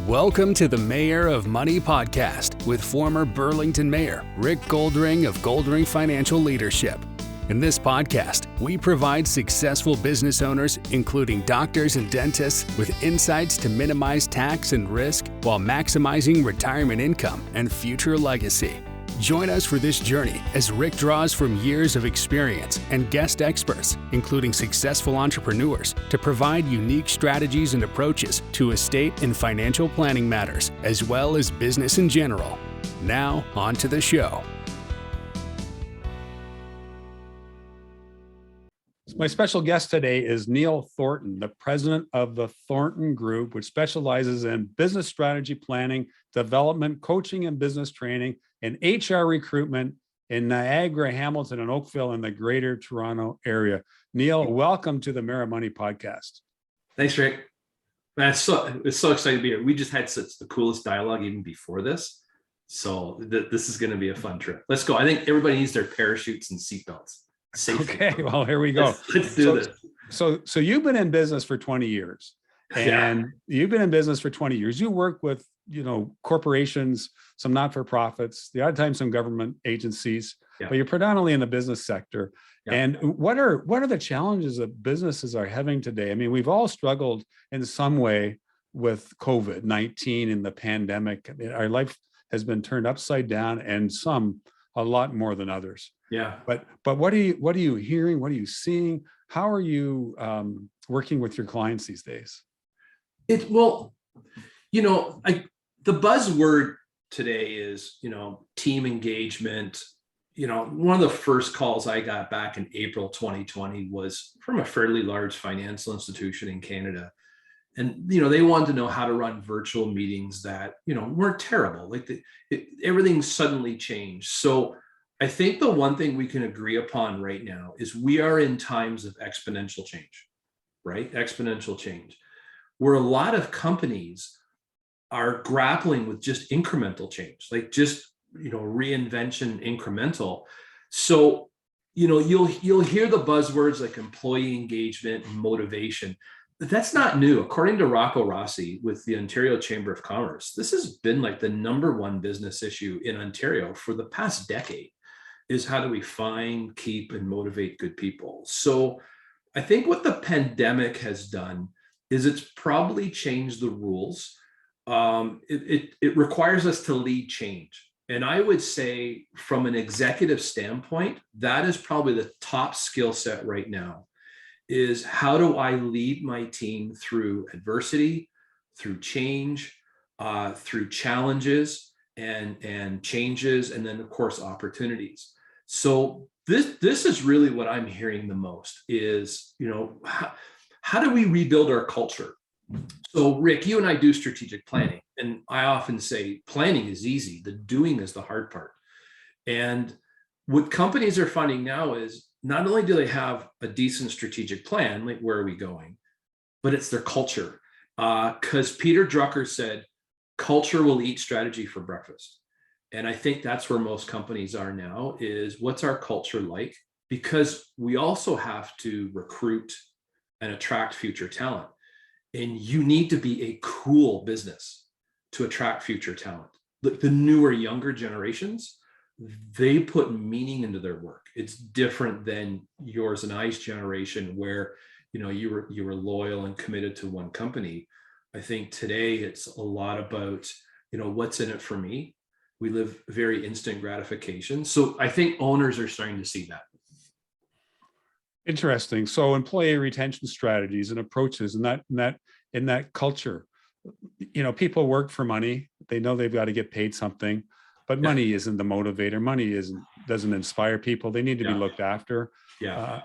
Welcome to the Mayor of Money podcast with former Burlington Mayor Rick Goldring of Goldring Financial Leadership. In this podcast, we provide successful business owners, including doctors and dentists, with insights to minimize tax and risk while maximizing retirement income and future legacy. Join us for this journey as Rick draws from years of experience and guest experts, including successful entrepreneurs, to provide unique strategies and approaches to estate and financial planning matters, as well as business in general. Now, on to the show. My special guest today is Neil Thornton, the president of the Thornton Group, which specializes in business strategy planning, development, coaching, and business training, and HR recruitment in Niagara, Hamilton, and Oakville in the Greater Toronto area. Neil, welcome to the Mayor of Money podcast. Thanks, Rick. Man, it's so exciting to be here. We just had such the coolest dialogue even before this. So this is going to be a fun trip. Let's go. I think everybody needs their parachutes and seatbelts. Safety. Okay, well, here we go. Let's do this. So you've been in business for 20 years, and you've been in business for 20 years. You work with, corporations, some not-for-profits, the odd time some government agencies, but you're predominantly in the business sector. Yeah. And what are the challenges that businesses are having today? I mean, we've all struggled in some way with COVID-19 and the pandemic. I mean, our life has been turned upside down, and some a lot more than others. Yeah. But what are you hearing? What are you seeing? How are you working with your clients these days? The buzzword today is, team engagement. One of the first calls I got back in April 2020 was from a fairly large financial institution in Canada. And, they wanted to know how to run virtual meetings that, weren't terrible. Everything suddenly changed. So I think the one thing we can agree upon right now is we are in times of exponential change, right? Exponential change, where a lot of companies are grappling with just incremental change, reinvention incremental. So, you'll hear the buzzwords like employee engagement and motivation. But that's not new. According to Rocco Rossi with the Ontario Chamber of Commerce, this has been like the number one business issue in Ontario for the past decade, is how do we find, keep, and motivate good people? So I think what the pandemic has done is it's probably changed the rules. It requires us to lead change. And I would say from an executive standpoint, that is probably the top skill set right now, is how do I lead my team through adversity, through change, through challenges and changes, and then of course opportunities. So this is really what I'm hearing the most is, how do we rebuild our culture? So Rick, you and I do strategic planning, and I often say planning is easy, the doing is the hard part. And what companies are finding now is not only do they have a decent strategic plan, like where are we going, but it's their culture. Because Peter Drucker said, culture will eat strategy for breakfast. And I think that's where most companies are now, is what's our culture like? Because we also have to recruit and attract future talent. And you need to be a cool business to attract future talent. The newer, younger generations, they put meaning into their work. It's different than yours and I's generation, where you were loyal and committed to one company. I think today it's a lot about what's in it for me. We live very instant gratification. So I think owners are starting to see that. Interesting. So employee retention strategies and approaches in that culture. People work for money. They know they've got to get paid something. But money isn't the motivator. Money doesn't inspire people. They need to be looked after. Yeah.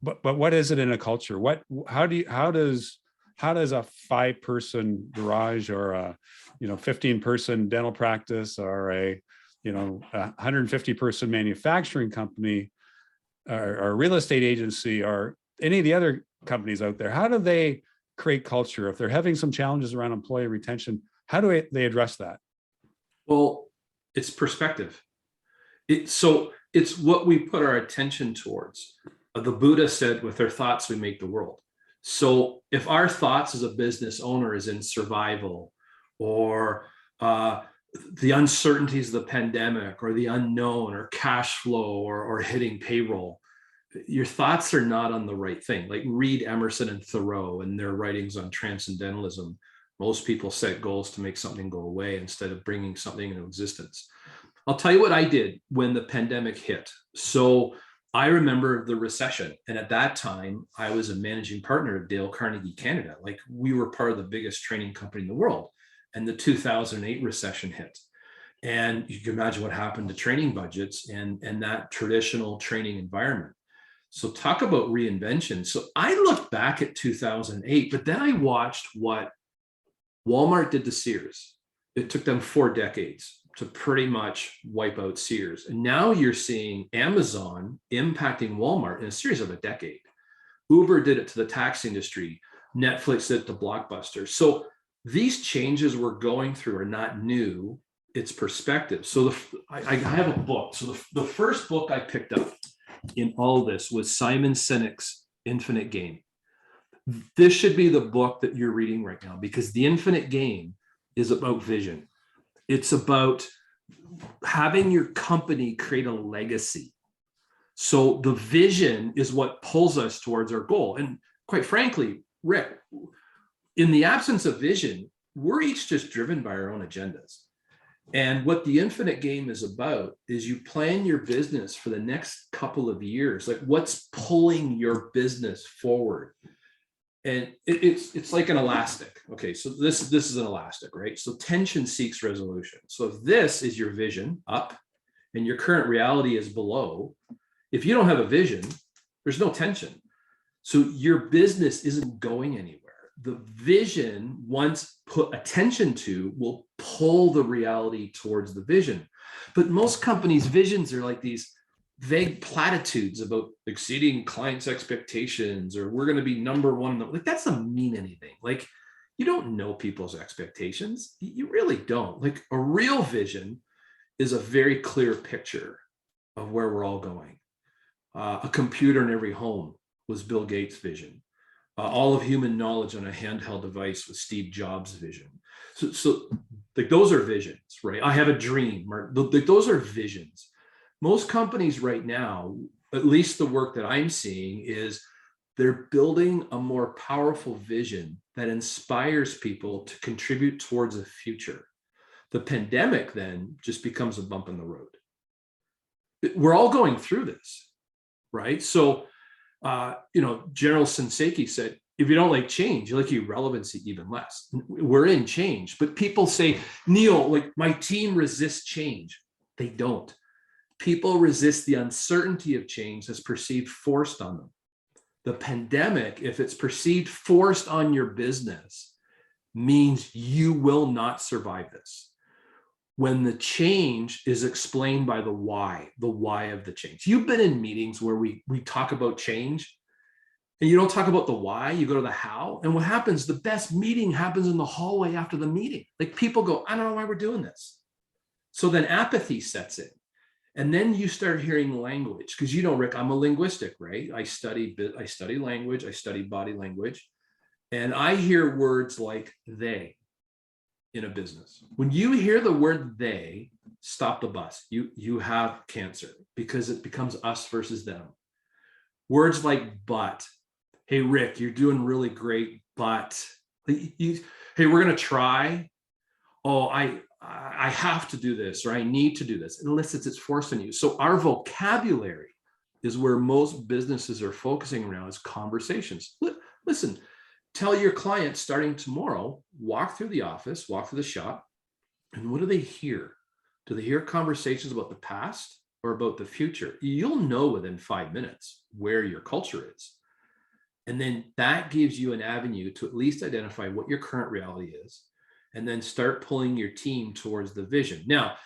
But what is it in a culture? How does a 5-person garage or a 15-person dental practice or a 150-person manufacturing company or a real estate agency or any of the other companies out there, how do they create culture? If they're having some challenges around employee retention, how do they address that? Well, it's perspective. So it's what we put our attention towards. The Buddha said, with our thoughts, we make the world. So if our thoughts as a business owner is in survival or the uncertainties of the pandemic, or the unknown, or cash flow, or hitting payroll, your thoughts are not on the right thing. Like read Emerson and Thoreau and their writings on transcendentalism. Most people set goals to make something go away instead of bringing something into existence. I'll tell you what I did when the pandemic hit. So I remember the recession. And at that time, I was a managing partner of Dale Carnegie Canada. Like we were part of the biggest training company in the world. And the 2008 recession hit. And you can imagine what happened to training budgets and that traditional training environment. So talk about reinvention. So I looked back at 2008, but then I watched what Walmart did to Sears. It took them 4 decades to pretty much wipe out Sears. And now you're seeing Amazon impacting Walmart in a series of a decade. Uber did it to the taxi industry. Netflix did it to Blockbuster. So these changes we're going through are not new, it's perspective. So I have a book. So the first book I picked up in all this was Simon Sinek's Infinite Game. This should be the book that you're reading right now, because the Infinite Game is about vision. It's about having your company create a legacy. So the vision is what pulls us towards our goal. And quite frankly, Rick, in the absence of vision, we're each just driven by our own agendas. And what the Infinite Game is about is you plan your business for the next couple of years, like what's pulling your business forward. And it's like an elastic. Okay, so this is an elastic, right? So tension seeks resolution. So if this is your vision up and your current reality is below, if you don't have a vision, there's no tension. So your business isn't going anywhere. The vision, once put attention to, will pull the reality towards the vision. But most companies' visions are like these vague platitudes about exceeding clients' expectations, or we're going to be number one. Like that doesn't mean anything. Like you don't know people's expectations. You really don't. Like a real vision is a very clear picture of where we're all going. A computer in every home was Bill Gates' vision. All of human knowledge on a handheld device was Steve Jobs' vision. So like those are visions, right? I have a dream. Like those are visions. Most companies right now, at least the work that I'm seeing, is they're building a more powerful vision that inspires people to contribute towards a future. The pandemic then just becomes a bump in the road. We're all going through this, right? So General Senseki said, if you don't like change, you like irrelevancy even less. We're in change, but people say, Neil, like my team resists change. They don't. People resist the uncertainty of change that's perceived forced on them. The pandemic, if it's perceived forced on your business, means you will not survive this. When the change is explained by the why of the change. You've been in meetings where we talk about change and you don't talk about the why, you go to the how. And what happens, the best meeting happens in the hallway after the meeting. Like people go, I don't know why we're doing this. So then apathy sets in. And then you start hearing language, because Rick, I'm a linguistic, right? I study language, I study body language, and I hear words like they in a business. When you hear the word they, stop the bus. You have cancer, because it becomes us versus them. Words like but. Hey, Rick, you're doing really great, but hey, we're going to try. Oh, I have to do this, or I need to do this, unless it's forced on you. So our vocabulary is where most businesses are focusing around, is conversations. Listen, tell your clients starting tomorrow, walk through the office, walk through the shop, and what do they hear? Do they hear conversations about the past or about the future? You'll know within 5 minutes where your culture is. And then that gives you an avenue to at least identify what your current reality is, and then start pulling your team towards the vision. Now,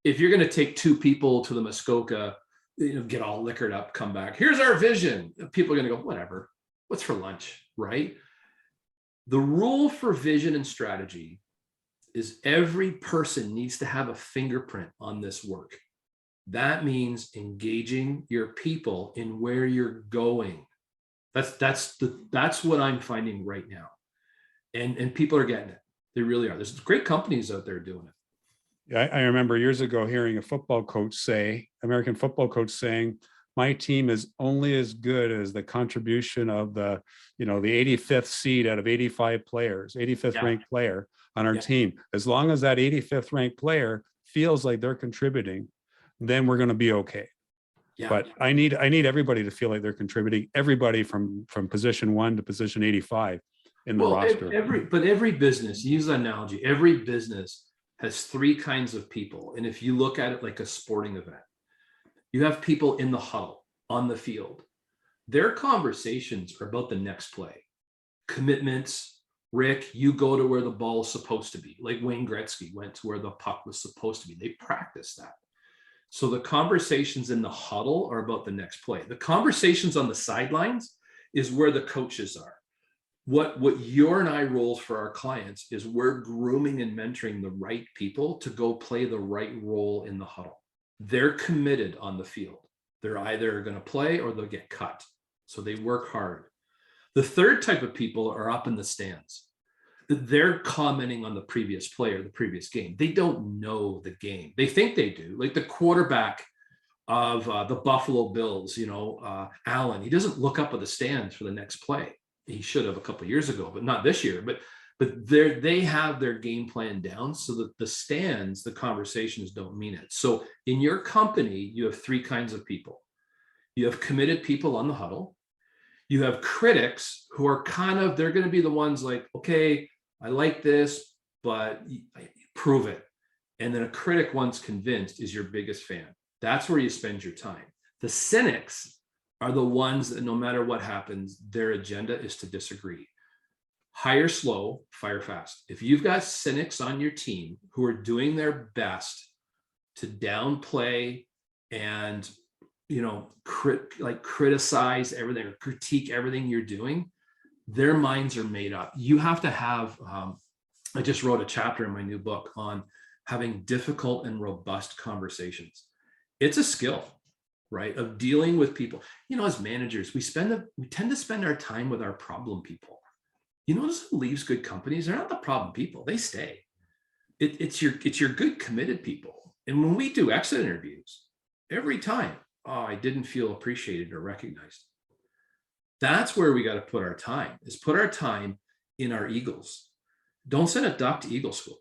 if you're going to take 2 people to the Muskoka, get all liquored up, come back, here's our vision. People are going to go, whatever, what's for lunch, right? The rule for vision and strategy is every person needs to have a fingerprint on this work. That means engaging your people in where you're going. That's what I'm finding right now. And people are getting it. They really are. There's great companies out there doing it. I remember years ago hearing a American football coach saying, my team is only as good as the contribution of the 85th seed out of 85 players, 85th ranked player on our team. As long as that 85th ranked player feels like they're contributing, then we're going to be okay. Yeah. But I need everybody to feel like they're contributing, everybody from position 1 to position 85 in the roster. Every business, use the analogy, every business has 3 kinds of people. And if you look at it like a sporting event, you have people in the huddle on the field. Their conversations are about the next play. Commitments. Rick, you go to where the ball is supposed to be. Like Wayne Gretzky went to where the puck was supposed to be. They practice that. So the conversations in the huddle are about the next play. The conversations on the sidelines is where the coaches are. What your and I roles for our clients is we're grooming and mentoring the right people to go play the right role in the huddle. They're committed on the field. They're either going to play or they'll get cut. So they work hard. The third type of people are up in the stands. They're commenting on the previous play or the previous game. They don't know the game. They think they do. Like the quarterback of the Buffalo Bills, Allen, he doesn't look up at the stands for the next play. He should have a couple of years ago, but not this year. But they have their game plan down so that the stands, the conversations don't mean it. So in your company, you have 3 kinds of people. You have committed people on the huddle. You have critics who are they're going to be the ones like, okay, I like this, but prove it. And then a critic, once convinced, is your biggest fan. That's where you spend your time. The cynics are the ones that no matter what happens, their agenda is to disagree. Hire slow, fire fast. If you've got cynics on your team who are doing their best to downplay and criticize everything or critique everything you're doing, their minds are made up. You have to have, I just wrote a chapter in my new book on having difficult and robust conversations. It's a skill, right? Of dealing with people. As managers, we tend to spend our time with our problem people. You notice who leaves good companies? They're not the problem people. They stay. It's your good committed people. And when we do exit interviews, every time, I didn't feel appreciated or recognized. That's where we got to put our time, is put our time in our eagles. Don't send a duck to eagle school.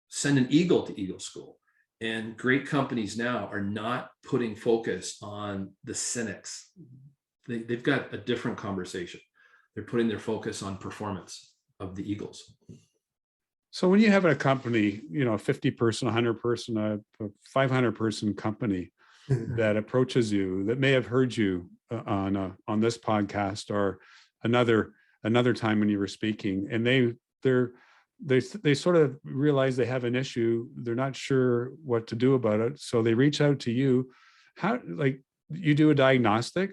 Send an eagle to eagle school. And great companies now are not putting focus on the cynics. They've got a different conversation. They're putting their focus on performance of the eagles. So when you have a company, 50 person, 100 person, a 500 person company that approaches you, that may have heard you on this podcast or another time when you were speaking, and they sort of realize they have an issue, they're not sure what to do about it, so they reach out to you. How, you do a diagnostic,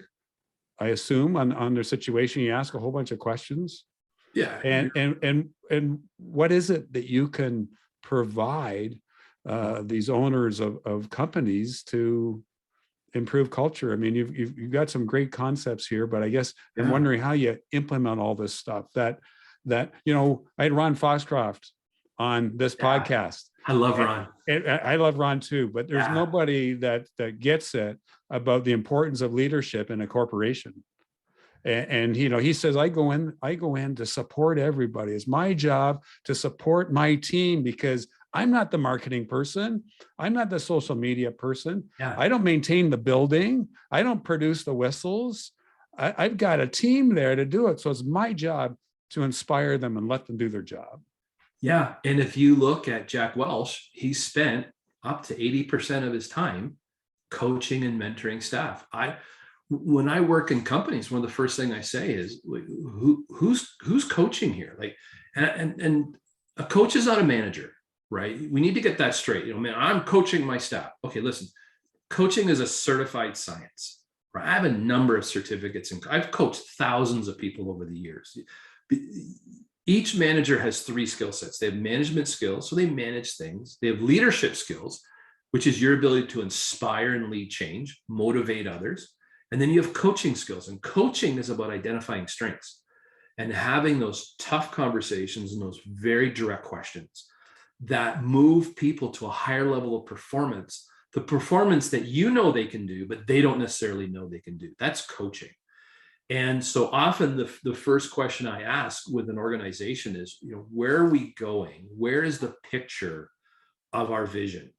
I assume, on their situation. You ask a whole bunch of questions. Yeah. And what is it that you can provide these owners of companies to improve culture? I mean, you've got some great concepts here, but I guess I'm wondering how you implement all this stuff. That I had Ron Foxcroft on this podcast. I love Ron. And I love Ron too, but there's nobody that gets it about the importance of leadership in a corporation. And he says, I go in to support everybody. It's my job to support my team because I'm not the marketing person. I'm not the social media person. Yeah. I don't maintain the building. I don't produce the whistles. I've got a team there to do it. So it's my job to inspire them and let them do their job. Yeah. And if you look at Jack Welch, he spent up to 80% of his time coaching and mentoring staff. When I work in companies, one of the first things I say is, who's coaching here? And a coach is not a manager, right? We need to get that straight. I'm coaching my staff. Okay, listen, coaching is a certified science, right? I have a number of certificates and I've coached thousands of people over the years. Each manager has 3 skill sets. They have management skills, so they manage things. They have leadership skills, which is your ability to inspire and lead change, motivate others. And then you have coaching skills, and coaching is about identifying strengths. and having those tough conversations and those very direct questions that move people to a higher level of performance, the performance that you know they can do, but they don't necessarily know they can do. That's coaching. And so often the first question I ask with an organization is, where are we going? Where is the picture of our vision?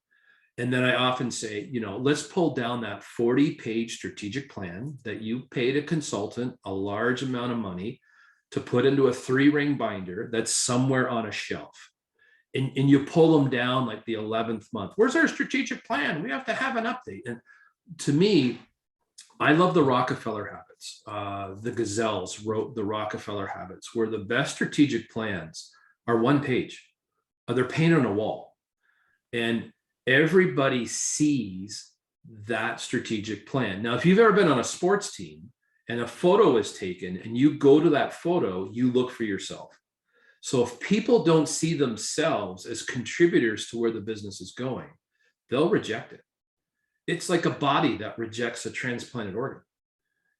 And then I often say, let's pull down that 40-page strategic plan that you paid a consultant a large amount of money to put into a 3-ring binder that's somewhere on a shelf. And you pull them down like the 11th month. Where's our strategic plan? We have to have an update. And to me, I love the Rockefeller habits. The Gazelles wrote the Rockefeller habits, where the best strategic plans are 1 page. They're painted on a wall. And everybody sees that strategic plan. Now, if you've ever been on a sports team and a photo is taken and you go to that photo, you look for yourself. So if people don't see themselves as contributors to where the business is going, they'll reject it. It's like a body that rejects a transplanted organ.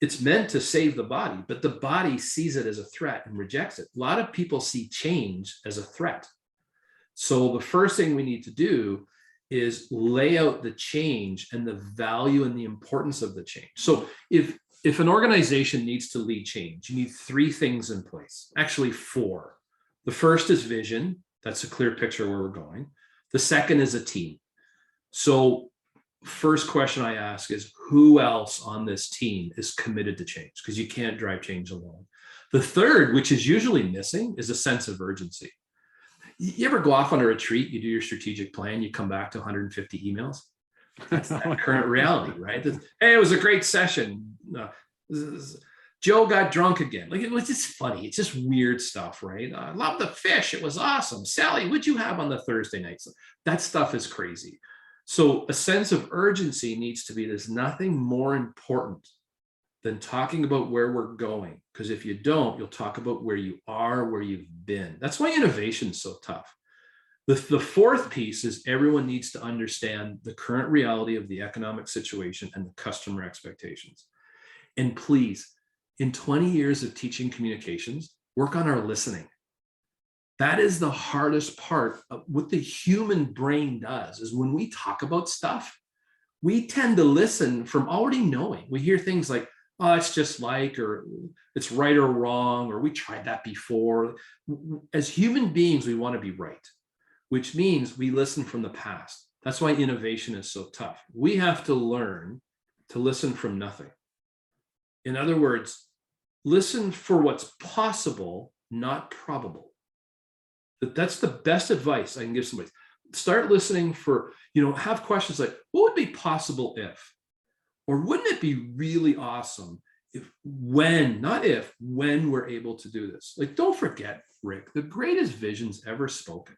It's meant to save the body, but the body sees it as a threat and rejects it. A lot of people see change as a threat. So the first thing we need to do is lay out the change and the value and the importance of the change. So if an organization needs to lead change, you need 3 things in place, actually 4. The first is vision. That's a clear picture where we're going. The second is a team. So first question I ask is, who else on this team is committed to change? Because you can't drive change alone. The third, which is usually missing, is a sense of urgency. You ever go off on a retreat, you do your strategic plan, you come back to 150 emails? That's that current reality, right? Hey, it was a great session. Joe got drunk again. Like, it was just funny. It's just weird stuff, right? I love the fish. It was awesome. Sally, what'd you have on the Thursday nights? That stuff is crazy. So a sense of urgency needs to be, there's nothing more important than talking about where we're going. Because if you don't, you'll talk about where you are, where you've been. That's why innovation is so tough. The fourth piece is everyone needs to understand the current reality of the economic situation and the customer expectations. And please, in 20 years of teaching communications, work on our listening. That is the hardest part of what the human brain does, is when we talk about stuff, we tend to listen from already knowing. We hear things like, oh, it's just like, or it's right or wrong, or we tried that before. As human beings, we want to be right, which means we listen from the past. That's why innovation is so tough. We have to learn to listen from nothing. In other words, listen for what's possible, not probable. That's the best advice I can give somebody. Start listening for, have questions like, what would be possible if? Or wouldn't it be really awesome if, when, not if, when we're able to do this? Like, don't forget, Rick, the greatest visions ever spoken.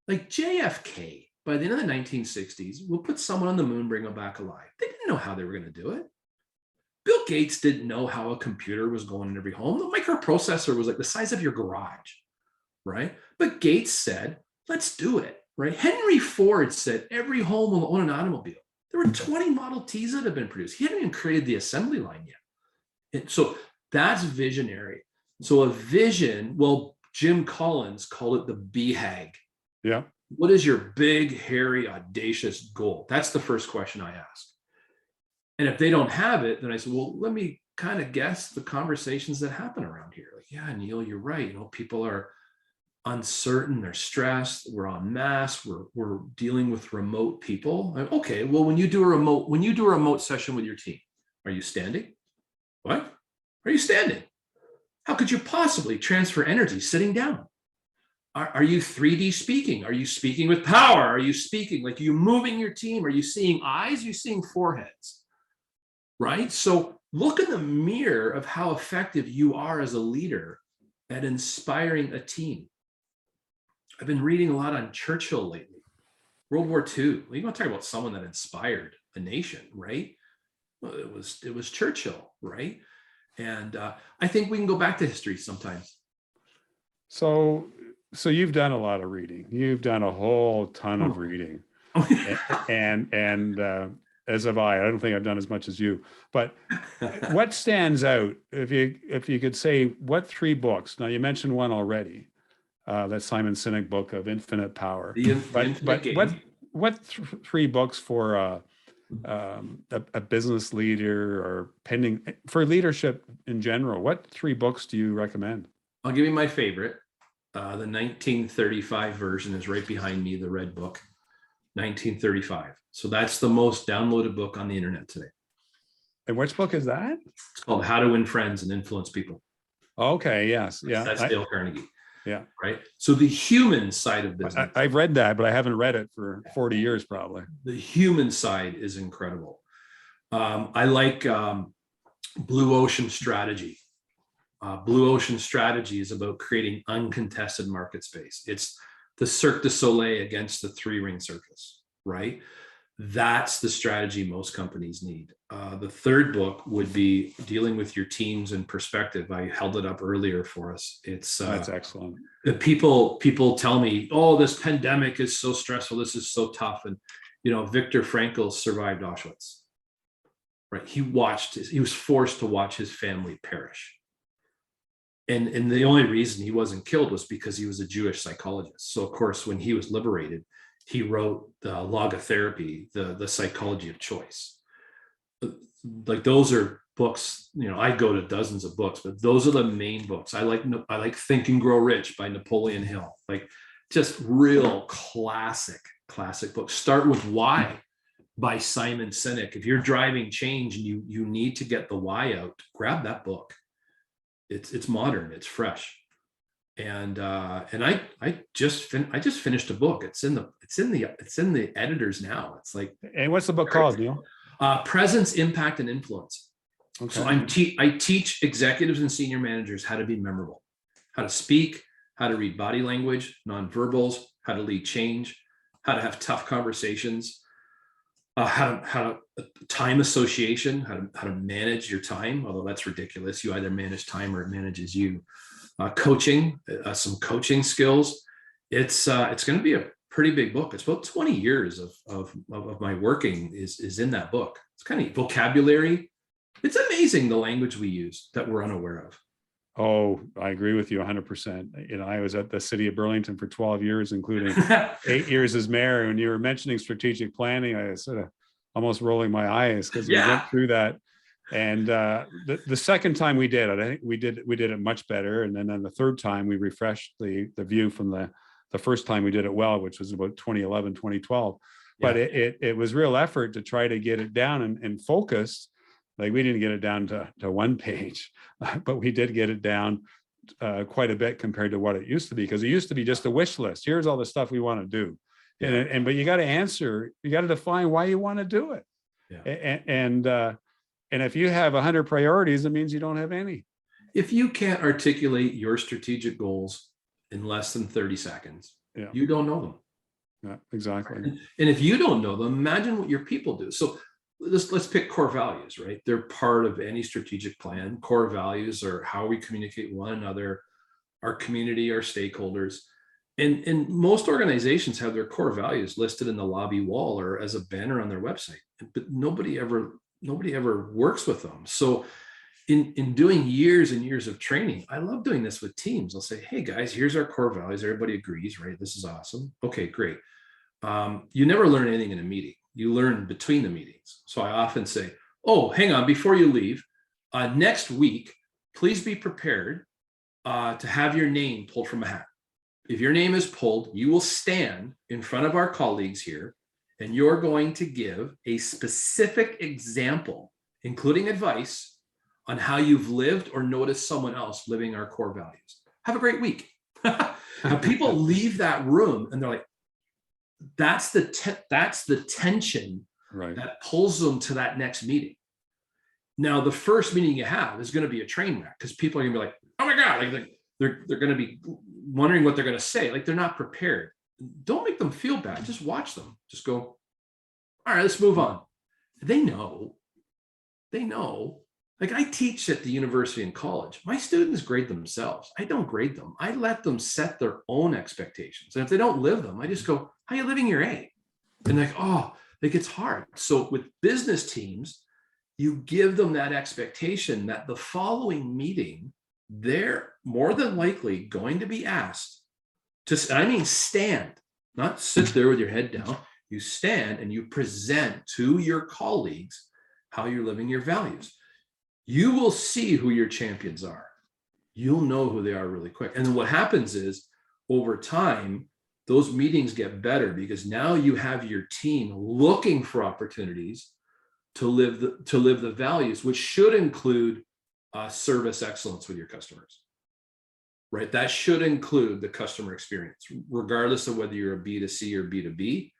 Like JFK, by the end of the 1960s, we'll put someone on the moon, bring them back alive. They didn't know how they were going to do it. Bill Gates didn't know how a computer was going in every home. The microprocessor was like the size of your garage, right? But Gates said, let's do it, right? Henry Ford said every home will own an automobile. There were 20 Model Ts that have been produced. He hadn't even created the assembly line yet. And so that's visionary. So a vision, well, Jim Collins called it the BHAG. Yeah. What is your big, hairy, audacious goal? That's the first question I ask. And if they don't have it, then I say, well, let me kind of guess the conversations that happen around here. Like, yeah, Neil, you're right. People are uncertain, they're stressed, we're en masse, we're dealing with remote people. Okay, well, when you do a remote session with your team, are you standing? What? Are you standing? How could you possibly transfer energy sitting down? Are you 3D speaking? Are you speaking with power? Are you speaking, like, are you moving your team? Are you seeing eyes? Are you seeing foreheads? Right? So look in the mirror of how effective you are as a leader at inspiring a team. I've been reading a lot on Churchill lately. World War II. Well, you want to talk about someone that inspired a nation, right? Well, it was Churchill, right? And I think we can go back to history sometimes. So you've done a lot of reading. You've done a whole ton of reading, and As have I. I don't think I've done as much as you. But what stands out, if you could say, what 3 books? Now, you mentioned one already, that Simon Sinek book of Infinite Power. The Infinite Game. What 3 books for a business leader or for leadership in general? What 3 books do you recommend? I'll give you my favorite. The 1935 version is right behind me, the red book, 1935. So that's the most downloaded book on the internet today. And which book is that? It's called How to Win Friends and Influence People. Okay, yes. Yeah. That's Dale Carnegie. Yeah. Right. So the human side of business. I've read that, but I haven't read it for 40 years probably. The human side is incredible. I like Blue Ocean Strategy. Blue Ocean Strategy is about creating uncontested market space. It's the Cirque du Soleil against the 3-ring circus, right? That's the strategy most companies need. The 3rd book would be Dealing with Your Teams in Perspective. I held it up earlier for us. It's that's excellent. People tell me, oh, this pandemic is so stressful. This is so tough. And, Viktor Frankl survived Auschwitz, right? He was forced to watch his family perish. And the only reason he wasn't killed was because he was a Jewish psychologist. So of course, when he was liberated, he wrote the Logotherapy, the psychology of choice. Like those are books, I go to dozens of books, but those are the main books. I like Think and Grow Rich by Napoleon Hill, like just real classic books. Start with Why by Simon Sinek. If you're driving change and you need to get the why out, grab that book. It's modern, it's fresh. And I just finished a book. It's in the editors now. It's like, and what's the book called, Neil? Presence, Impact, and Influence. Okay. So I teach executives and senior managers how to be memorable, how to speak, how to read body language, nonverbals, how to lead change, how to have tough conversations, how to time association, how to manage your time. Although that's ridiculous. You either manage time or it manages you. Coaching, some coaching skills. It's going to be a pretty big book. It's about 20 years of my working is in that book. It's kind of vocabulary. It's amazing the language we use that we're unaware of. Oh, I agree with you 100%. I was at the city of Burlington for 12 years, including 8 years as mayor. When you were mentioning strategic planning, I was sort of almost rolling my eyes because we went through that. And the second time we did it, I think we did it much better. And then on the 3rd time, we refreshed the view from the first time we did it well, which was about 2011, 2012. But it was real effort to try to get it down and focus. Like we didn't get it down to 1 page, but we did get it down quite a bit compared to what it used to be, because it used to be just a wish list. Here's all the stuff we want to do. Yeah. But you got to define why you want to do it. Yeah. And if you have 100 priorities, it means you don't have any. If you can't articulate your strategic goals in less than 30 seconds, you don't know them. Yeah, exactly. And if you don't know them, imagine what your people do. So let's pick core values, right? They're part of any strategic plan. Core values are how we communicate with one another, our community, our stakeholders. And most organizations have their core values listed in the lobby wall or as a banner on their website, but nobody ever works with them. So in doing years and years of training, I love doing this with teams. I'll say, hey guys, here's our core values. Everybody agrees, right? This is awesome. Okay, great. You never learn anything in a meeting. You learn between the meetings. So I often say, oh, hang on, before you leave, next week, please be prepared to have your name pulled from a hat. If your name is pulled, you will stand in front of our colleagues here, and you're going to give a specific example, including advice on how you've lived or noticed someone else living our core values. Have a great week. Now, people leave that room and they're like, that's the tension that pulls them to that next meeting. Now, the first meeting you have is going to be a train wreck because people are going to be like, oh my God, like they're going to be wondering what they're going to say. Like they're not prepared. Don't make them feel bad. Just watch them. Just go, all right, let's move on. They know. Like I teach at the university and college. My students grade themselves. I don't grade them. I let them set their own expectations. And if they don't live them, I just go, how are you living your A? And like, oh, Like, it's hard. So with business teams, you give them that expectation that the following meeting, they're more than likely going to be asked to, I mean, stand, not sit there with your head down. You stand and you present to your colleagues how you're living your values. You will see who your champions are. You'll know who they are really quick. And then what happens is, over time, those meetings get better because now you have your team looking for opportunities to live the values, which should include service excellence with your customers, right? That should include the customer experience, regardless of whether you're a B2C or B2B.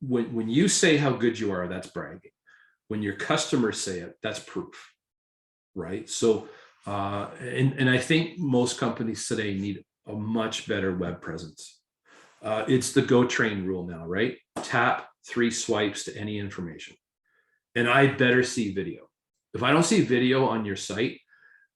When you say how good you are, that's bragging. When your customers say it, that's proof, right? So, and I think most companies today need a much better web presence. It's the Go Train rule now, right? Tap 3 swipes to any information. And I better see video. If I don't see video on your site,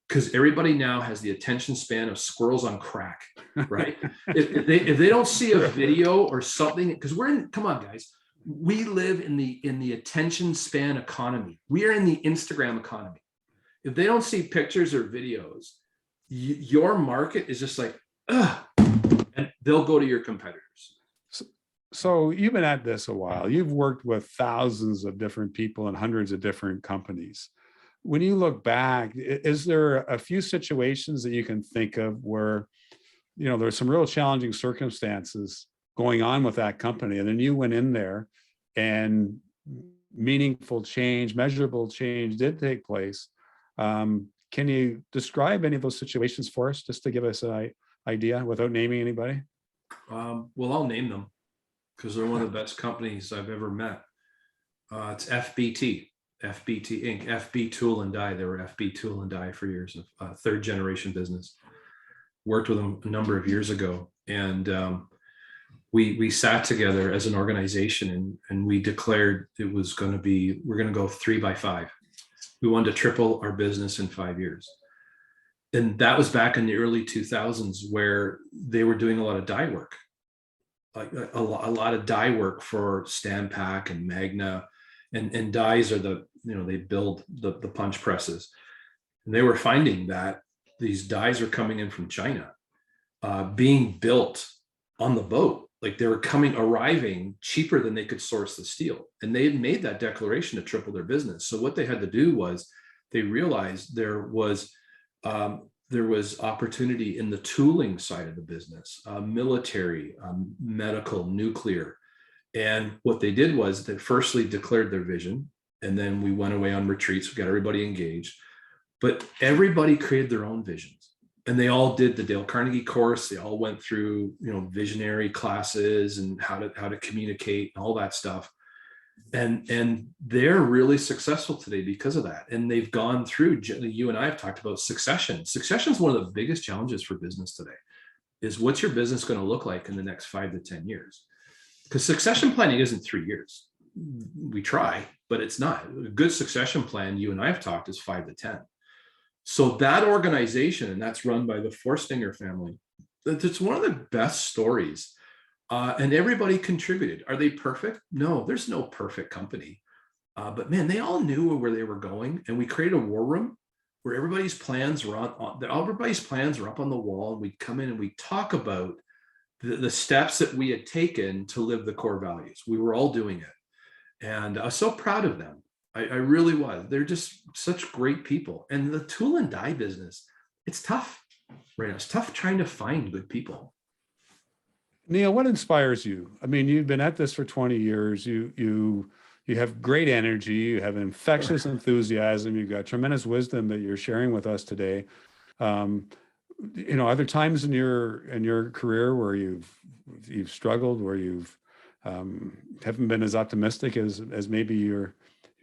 because everybody now has the attention span of squirrels on crack, right? if they don't see a video or something, because come on, guys, we live in the attention span economy. We are in the Instagram economy. If they don't see pictures or videos, your market is just like, ugh, and they'll go to your competitors. So you've been at this a while. You've worked with thousands of different people and hundreds of different companies. When you look back, is there a few situations that you can think of where, there's some real challenging circumstances going on with that company, and then you went in there and meaningful change, measurable change did take place? Can you describe any of those situations for us, just to give us an idea without naming anybody? Well, I'll name them because they're one of the best companies I've ever met. It's FBT Inc., FB Tool and Die. They were FB Tool and Die for years, a 3rd generation business. Worked with them a number of years ago. And we sat together as an organization and we declared we're going to go 3 by 5. We wanted to triple our business in 5 years. And that was back in the early 2000s, where they were doing a lot of die work, like a lot of die work for Stampak and Magna, and dies are they build the punch presses. And they were finding that these dies are coming in from China, being built on the boat. Like, they were arriving cheaper than they could source the steel. And they had made that declaration to triple their business. So what they had to do was, they realized there was opportunity in the tooling side of the business, military, medical, nuclear. And what they did was they firstly declared their vision, and then we went away on retreats. We got everybody engaged, but everybody created their own visions, and they all did the Dale Carnegie course. They all went through, visionary classes and how to communicate and all that stuff. And they're really successful today because of that. And they've gone through, you and I have talked about succession. Succession is one of the biggest challenges for business today, is what's your business going to look like in the next 5 to 10 years? Because succession planning isn't 3 years. We try, but it's not. A good succession plan, you and I have talked, is 5 to 10. So that organization, and that's run by the Forstinger family, it's one of the best stories. And everybody contributed. Are they perfect? No, there's no perfect company. But man, they all knew where they were going. And we created a war room where everybody's plans were up on the wall. And we'd come in and we talk about the steps that we had taken to live the core values. We were all doing it. And I was so proud of them. I really was. They're just such great people. And the tool and die business, it's tough right now. It's tough trying to find good people. Neil, what inspires you? I mean, you've been at this for 20 years. You have great energy. You have infectious enthusiasm. You've got tremendous wisdom that you're sharing with us today. Are there times in your career where you've struggled, where you've haven't been as optimistic as maybe you're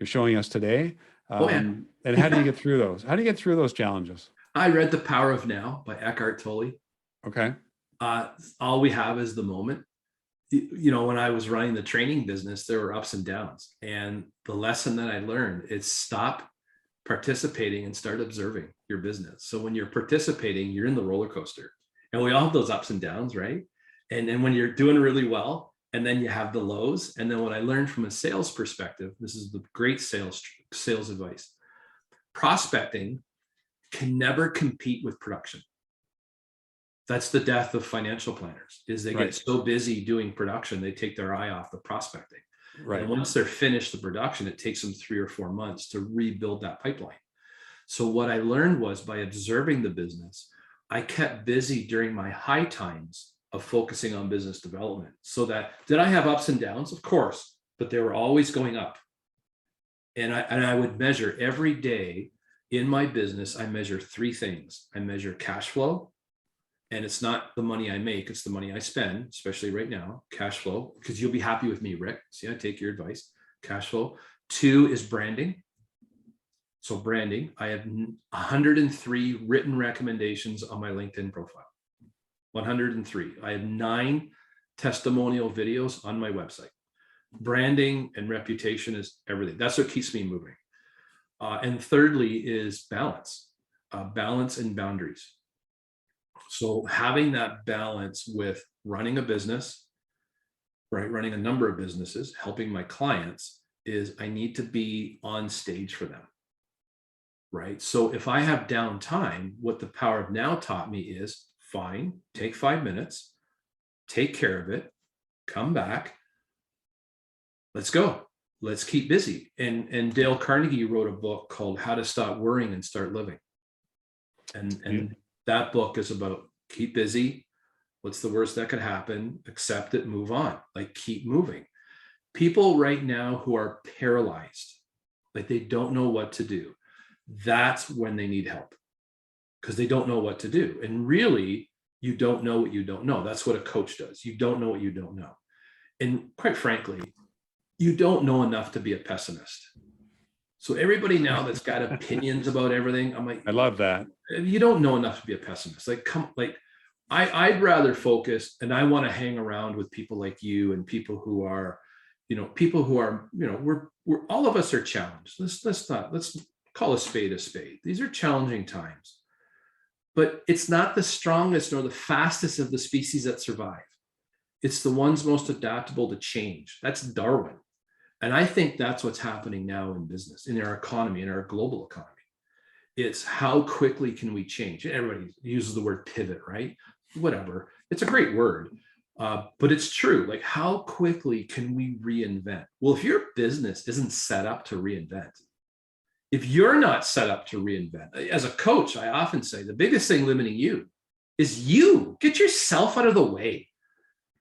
showing us today? And how do you get through those? How do you get through those challenges? I read The Power of Now by Eckhart Tolle. Okay. All we have is the moment. When I was running the training business, there were ups and downs. And the lesson that I learned is stop participating and start observing your business. So when you're participating, you're in the roller coaster. And we all have those ups and downs, right? And when you're doing really well, and then you have the lows. And then what I learned from a sales perspective, this is the great sales advice. Prospecting can never compete with production. That's the death of financial planners, is they get so busy doing production, they take their eye off the prospecting. Right. And once they're finished the production, it takes them 3 or 4 months to rebuild that pipeline. So what I learned was, by observing the business, I kept busy during my high times of focusing on business development. So that, did I have ups and downs? Of course, but they were always going up. And I would measure every day in my business. I measure 3 things. I measure cash flow. And it's not the money I make, it's the money I spend, especially right now, cash flow, because you'll be happy with me, Rick. See, I take your advice, cash flow. 2 is branding. So branding, I have 103 written recommendations on my LinkedIn profile, 103. I have 9 testimonial videos on my website. Branding and reputation is everything. That's what keeps me moving. And thirdly is balance, balance and boundaries. So having that balance with running a business, right? Running a number of businesses, helping my clients, is I need to be on stage for them, right? So if I have downtime, what the Power of Now taught me is, fine, take 5 minutes, take care of it, come back, let's go. Let's keep busy. And Dale Carnegie wrote a book called How to Stop Worrying and Start Living. And that book is about keep busy. What's the worst that could happen? Accept it, move on, like keep moving. People right now who are paralyzed, like they don't know what to do. That's when they need help, because they don't know what to do. And really, you don't know what you don't know. That's what a coach does. You don't know what you don't know. And quite frankly, you don't know enough to be a pessimist. So everybody now that's got opinions about everything, I'm like, I love that. You don't know enough to be a pessimist. I'd rather focus, and I want to hang around with people like you and people who are, we're all of us are challenged. Let's call a spade a spade. These are challenging times, but it's not the strongest nor the fastest of the species that survive. It's the ones most adaptable to change. That's Darwin. And I think that's what's happening now in business, in our economy, in our global economy. It's how quickly can we change? Everybody uses the word pivot, right? Whatever. It's a great word, but it's true. Like, how quickly can we reinvent? Well, if your business isn't set up to reinvent, if you're not set up to reinvent, as a coach, I often say the biggest thing limiting you is you. Get yourself out of the way.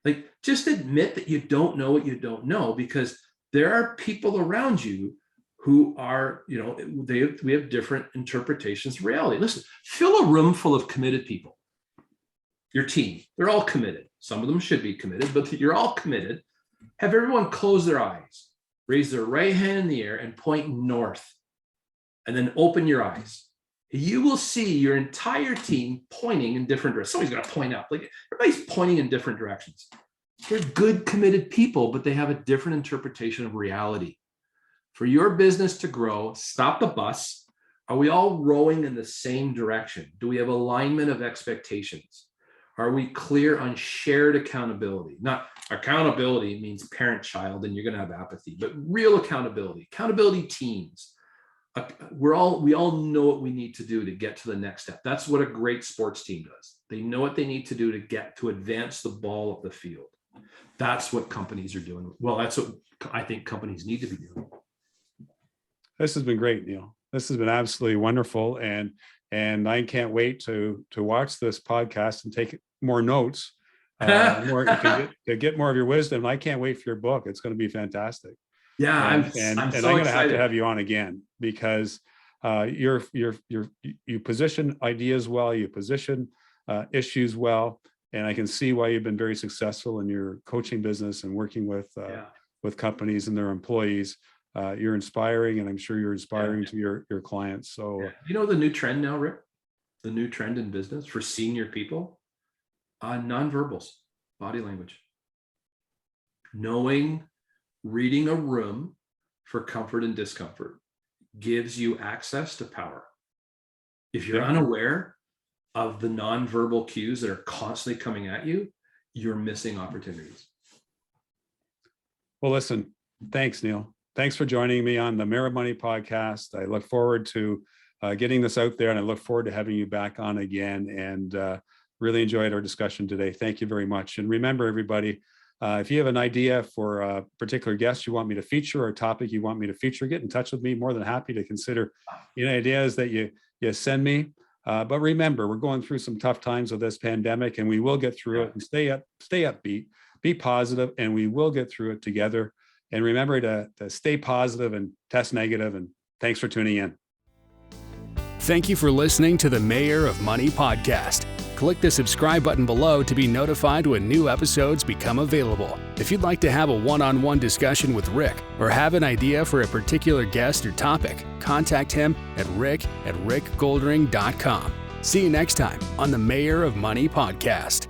Like, just admit that you don't know what you don't know, because there are people around you who are, we have different interpretations of reality. Listen, fill a room full of committed people. Your team, they're all committed. Some of them should be committed, but you're all committed. Have everyone close their eyes, raise their right hand in the air and point north, and then open your eyes. You will see your entire team pointing in different directions. Somebody's got to point up. Like, everybody's pointing in different directions. They're good, committed people, but they have a different interpretation of reality. For your business to grow, stop the bus. Are we all rowing in the same direction? Do we have alignment of expectations? Are we clear on shared accountability? Not accountability means parent-child, and you're going to have apathy, but real accountability teams. We all know what we need to do to get to the next step. That's what a great sports team does. They know what they need to do to advance the ball up the field. That's what companies are doing. Well, that's what I think companies need to be doing. This has been great, Neil. This has been absolutely wonderful. And I can't wait to watch this podcast and take more notes, to get more of your wisdom. I can't wait for your book. It's going to be fantastic. Yeah, I'm so going to excited. have you on again, because you position ideas well, you position issues well, and I can see why you've been very successful in your coaching business and working with companies and their employees. You're inspiring, and I'm sure you're inspiring to your clients. So, you know the new trend now, Rick? The new trend in business for senior people, nonverbals, body language, reading a room for comfort and discomfort gives you access to power. If you're unaware of the nonverbal cues that are constantly coming at you, you're missing opportunities. Well, listen, thanks, Neil. Thanks for joining me on the Mayor of Money podcast. I look forward to getting this out there, and I look forward to having you back on again, and really enjoyed our discussion today. Thank you very much. And remember, everybody, if you have an idea for a particular guest you want me to feature or a topic you want me to feature, get in touch with me. More than happy to consider ideas that you send me. But remember, we're going through some tough times with this pandemic, and we will get through it. And stay upbeat, be positive, and we will get through it together. And remember to stay positive and test negative. And thanks for tuning in. Thank you for listening to the Mayor of Money podcast. Click the subscribe button below to be notified when new episodes become available. If you'd like to have a one-on-one discussion with Rick or have an idea for a particular guest or topic, contact him at rick@rickgoldring.com. See you next time on the Mayor of Money podcast.